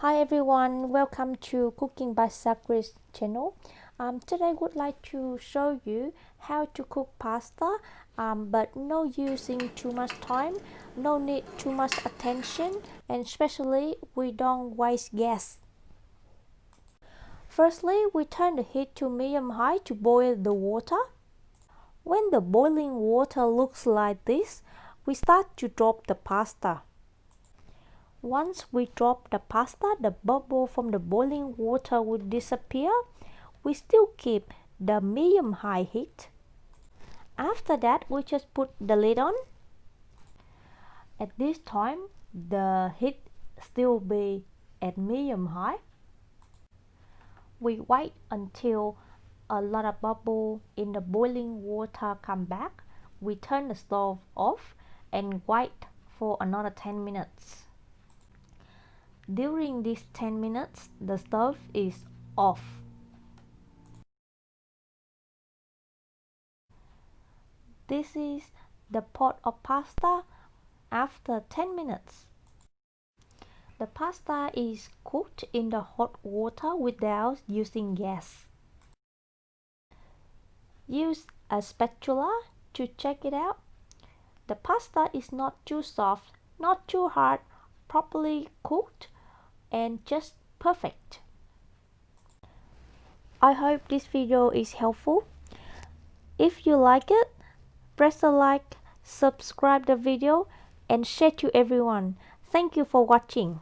Hi everyone, welcome to Cooking by Sagris channel. Today I would like to show you how to cook pasta, but no using too much time, no need too much attention, and especially we don't waste gas. Firstly, we turn the heat to medium-high to boil the water. When the boiling water looks like this, we start to drop the pasta. Once we drop the pasta, the bubble from the boiling water will disappear. We still keep the medium-high heat. After that, we just put the lid on. At this time, the heat still be at medium-high. We wait until a lot of bubble in the boiling water come back. We turn the stove off and wait for another 10 minutes. During these 10 minutes, the stove is off. This is the pot of pasta after 10 minutes. The pasta is cooked in the hot water without using gas. Use a spatula to check it out. The pasta is not too soft, not too hard, properly cooked, and just perfect. I hope this video is helpful. If you like it, press a like, subscribe the video, and share to everyone. Thank you for watching.